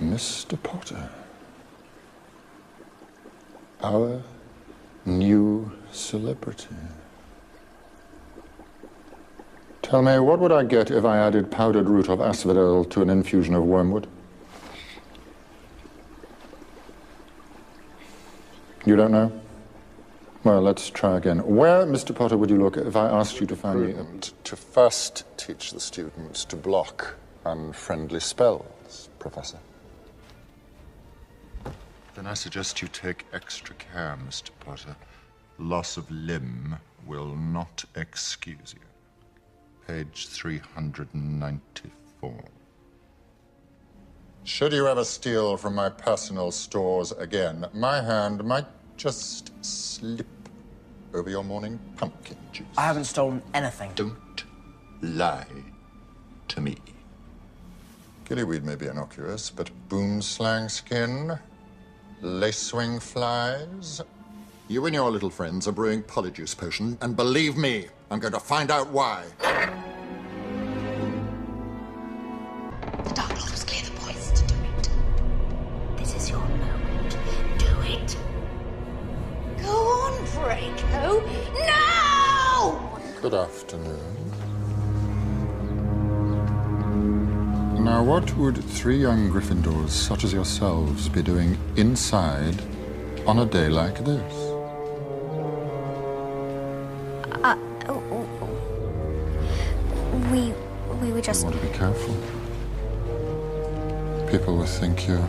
Mr. Potter. Our new celebrity. Tell me, what would I get if I added powdered root of asphodel to an infusion of wormwood? You don't know? Well, let's try again. Where, Mr. Potter, would you look if I asked you to find me... To first teach the students to block unfriendly spells, Professor. Then I suggest you take extra care, Mr. Potter. Loss of limb will not excuse you. Page 394. Should you ever steal from my personal stores again, my hand might just slip over your morning pumpkin juice. I haven't stolen anything. Don't lie to me. Gillyweed may be innocuous, but boomslang skin, lacewing flies. You and your little friends are brewing polyjuice potion, and believe me, I'm going to find out why. The Dark Lord was clear the poised to do it. This is your moment. Do it. Go on, Draco. No! Good afternoon. Now, what would 3 young Gryffindors such as yourselves be doing inside on a day like this? We were just... You want to be careful. People will think you're...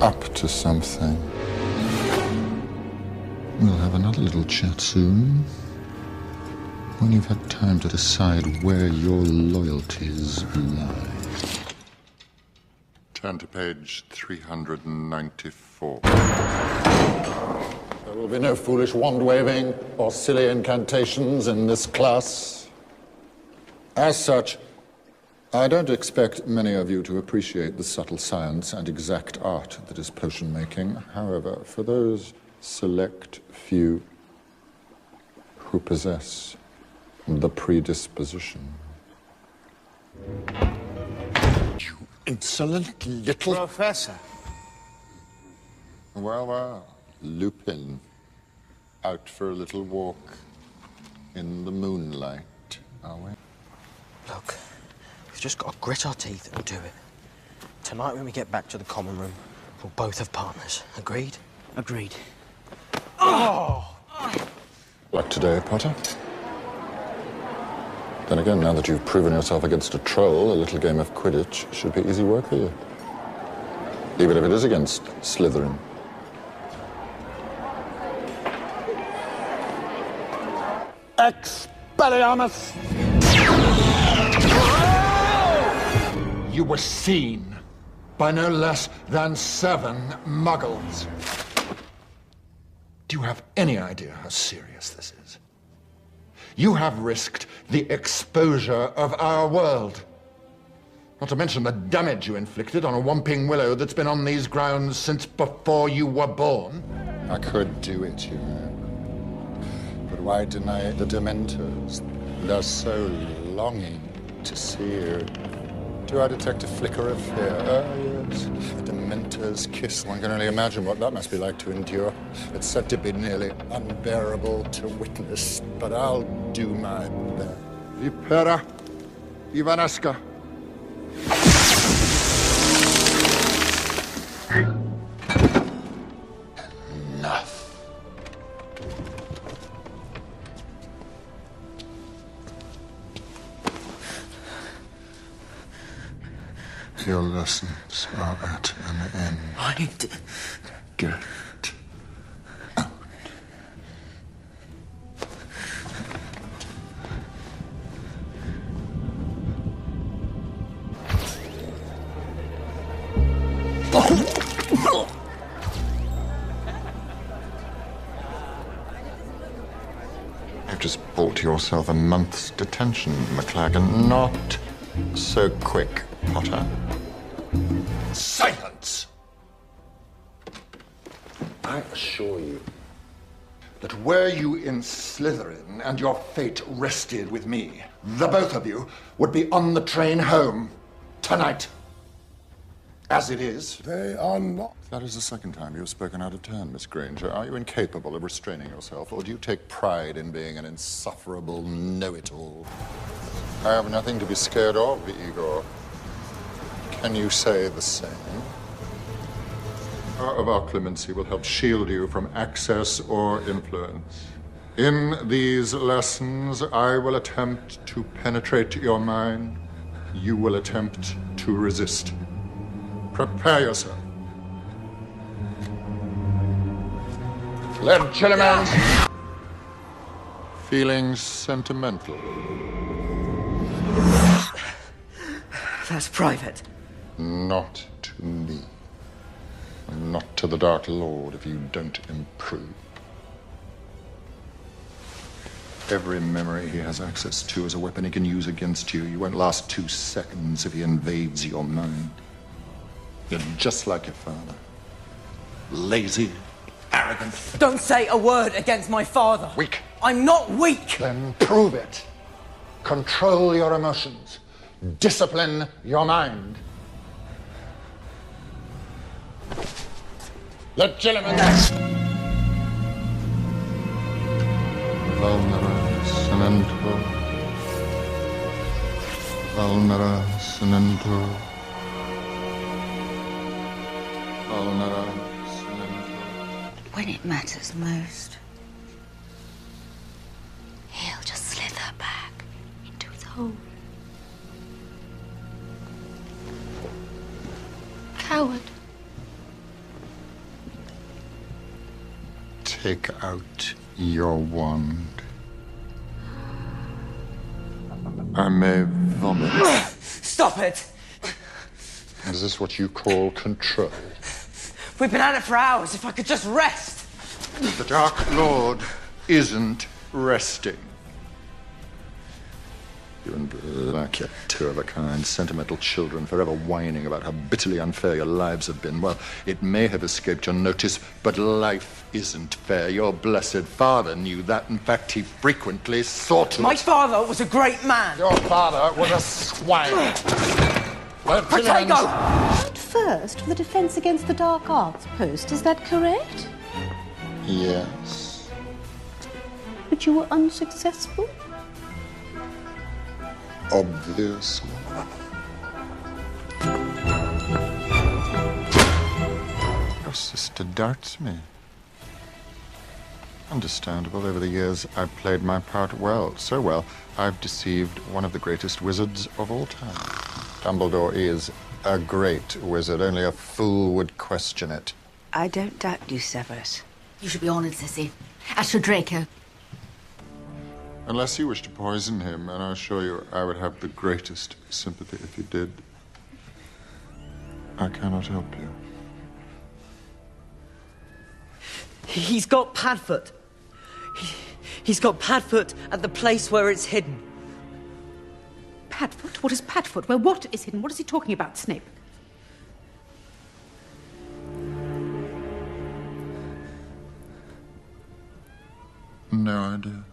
up to something. We'll have another little chat soon, when you've had time to decide where your loyalties lie. Turn to page 394. There will be no foolish wand-waving or silly incantations in this class. As such, I don't expect many of you to appreciate the subtle science and exact art that is potion-making. However, for those select few who possess the predisposition. You insolent little... Professor. Well, Lupin. Out for a little walk in the moonlight, are we? Look, we've just got to grit our teeth and do it. Tonight when we get back to the common room, we'll both have partners. Agreed? Agreed. Oh! Like today, Potter? Then again, now that you've proven yourself against a troll, a little game of Quidditch should be easy work for you. Even if it is against Slytherin. Expelliarmus! You were seen by no less than 7 muggles. Do you have any idea how serious this is? You have risked the exposure of our world. Not to mention the damage you inflicted on a whomping willow that's been on these grounds since before you were born. I could do it, you know. But why deny the Dementors? They're so longing to see you. Do I detect a flicker of fear? Oh, yes. The Dementor's kiss. One can only imagine what that must be like to endure. It's said to be nearly unbearable to witness, but I'll do my best. Vipera Ivanaska. Enough. Your lessons are at an end. Get out. You've just bought yourself a month's detention, McLagan. Not so quick, Potter. Silence! I assure you that were you in Slytherin and your fate rested with me, the both of you would be on the train home tonight. As it is, They are not. that is the second time you have spoken out of turn, Miss Granger. Are you incapable of restraining yourself, or do you take pride in being an insufferable know-it-all? I have nothing to be scared of, Igor. Can you say the same? Power of our clemency will help shield you from access or influence. In these lessons, I will attempt to penetrate your mind. You will attempt to resist. Prepare yourself. Legilimens. Feeling sentimental. That's private. Not to me. And not to the Dark Lord if you don't improve. Every memory he has access to is a weapon he can use against you. You won't last 2 seconds if he invades your mind. You're just like your father. Lazy, arrogant. Don't say a word against my father. Weak. I'm not weak. Then prove it. Control your emotions. Discipline your mind. Legilimens. Vulnera Senentur. Vulnera Senentur. Vulnera Senentur. When it matters most, he'll just slither back into his hole. Coward. Take out your wand. I may vomit. Stop it. Is this what you call control? We've been at it for hours. If I could just rest. The Dark Lord isn't resting. You and Black, you're two of a kind, sentimental children, forever whining about how bitterly unfair your lives have been. Well, it may have escaped your notice, but life isn't fair. Your blessed father knew that. In fact, he frequently saw to My it. father was a great man. Your father was a swine. Protego! At first, for the Defence Against the Dark Arts post, is that correct? Yes. But you were unsuccessful? Obviously. Your sister doubts me. Understandable. Over the years, I've played my part well. So well, I've deceived one of the greatest wizards of all time. Dumbledore is a great wizard. Only a fool would question it. I don't doubt you, Severus. You should be honoured, Sissy. As for Draco, Unless you wish to poison him, and I assure you I would have the greatest sympathy if you did. I cannot help you. He's got Padfoot. He's got Padfoot at the place where it's hidden. Padfoot? What is Padfoot? Well, what is hidden? What is he talking about, Snape? No idea.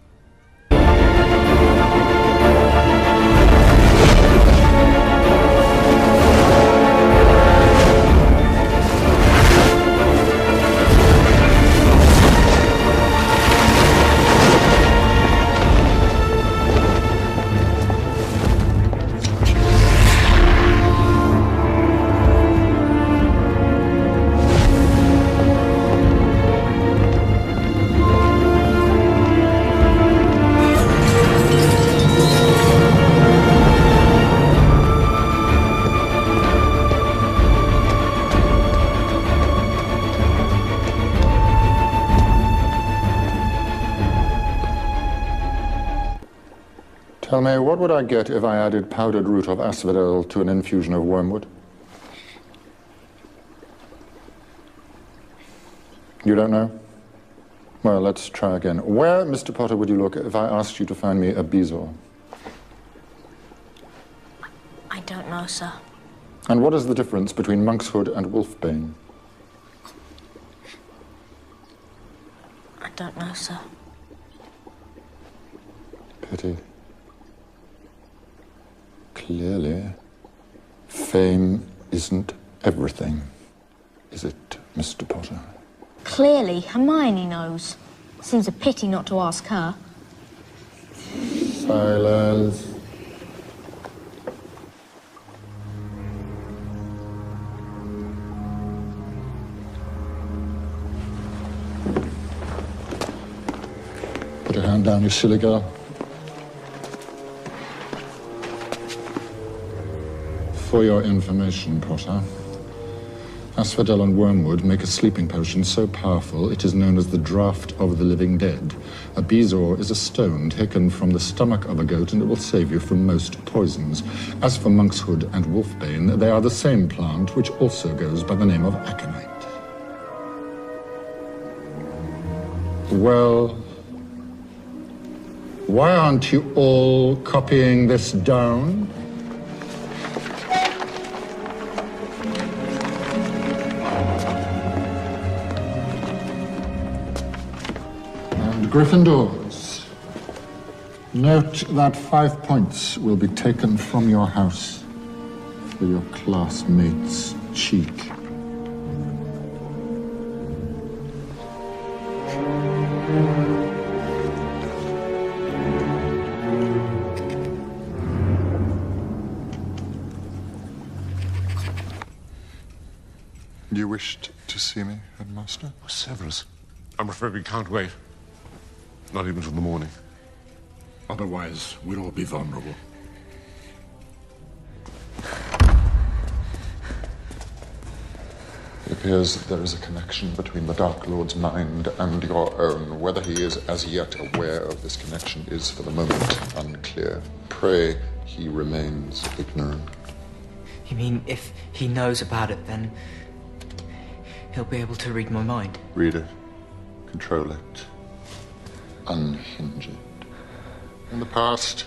Tell me, what would I get if I added powdered root of asphodel to an infusion of wormwood? You don't know? Well, let's try again. Where, Mr. Potter, would you look if I asked you to find me a bezoar? I don't know, sir. And what is the difference between monkshood and wolfbane? I don't know, sir. Pity. Clearly, fame isn't everything, is it, Mr. Potter? Clearly, Hermione knows. Seems a pity not to ask her. Silence. Put your hand down, you silly girl. For your information, Potter, asphodel and wormwood make a sleeping potion so powerful it is known as the draught of the living dead. A bezoar is a stone taken from the stomach of a goat, and it will save you from most poisons. As for monkshood and wolfbane, they are the same plant, which also goes by the name of aconite. Well, why aren't you all copying this down? Gryffindors, note that 5 points will be taken from your house for your classmates' cheek. You wished to see me, Headmaster? Severus, I'm afraid we can't wait. Not even till the morning. Otherwise, we'll all be vulnerable. It appears that there is a connection between the Dark Lord's mind and your own. Whether he is as yet aware of this connection is, for the moment, unclear. Pray he remains ignorant. You mean if he knows about it, then he'll be able to read my mind? Read it. Control it. Unhinge it. In the past,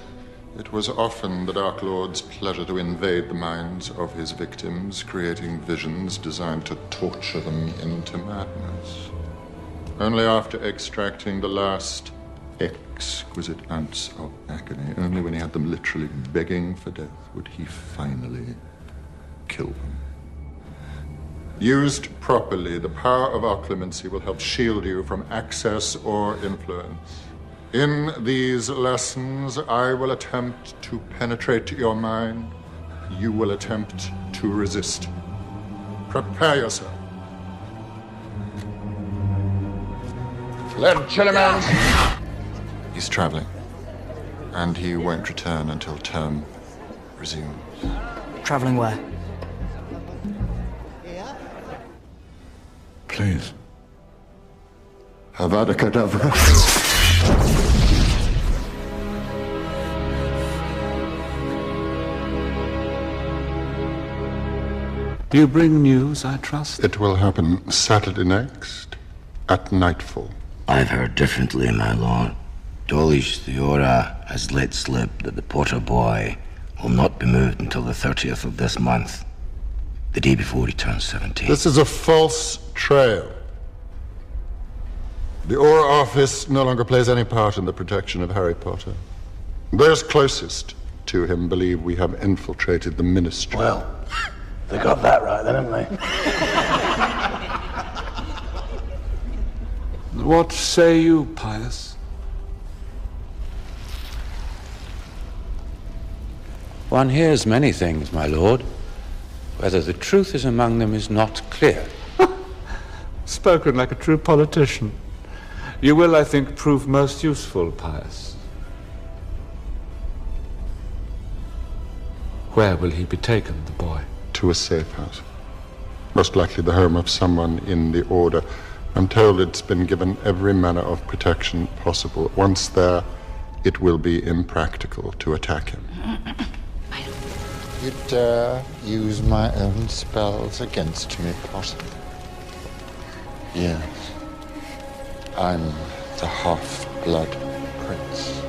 it was often the Dark Lord's pleasure to invade the minds of his victims, creating visions designed to torture them into madness. Only after extracting the last exquisite ounce of agony, only when he had them literally begging for death, would he finally kill them. Used properly, the power of our clemency will help shield you from access or influence. In these lessons, I will attempt to penetrate your mind. You will attempt to resist. Prepare yourself. Let Chilliman! He's traveling, and he won't return until term resumes. Traveling where? Please. Avada Kedavra. Do you bring news, I trust? It will happen Saturday next, at nightfall. I've heard differently, my lord. Dawlish Theora has let slip that the Potter boy will not be moved until the 30th of this month, the day before he turns 17. This is a false trail. The Aura Office no longer plays any part in the protection of Harry Potter. Those closest to him believe we have infiltrated the Ministry. Well, they got that right, then, haven't they? What say you, Pius? One hears many things, my lord. Whether the truth is among them is not clear. Spoken like a true politician. You will, I think, prove most useful, Pius. Where will he be taken, the boy? To a safe house. Most likely the home of someone in the Order. I'm told it's been given every manner of protection possible. Once there, it will be impractical to attack him. You dare use my own spells against me, Potter? Yes. I'm the half-blood prince.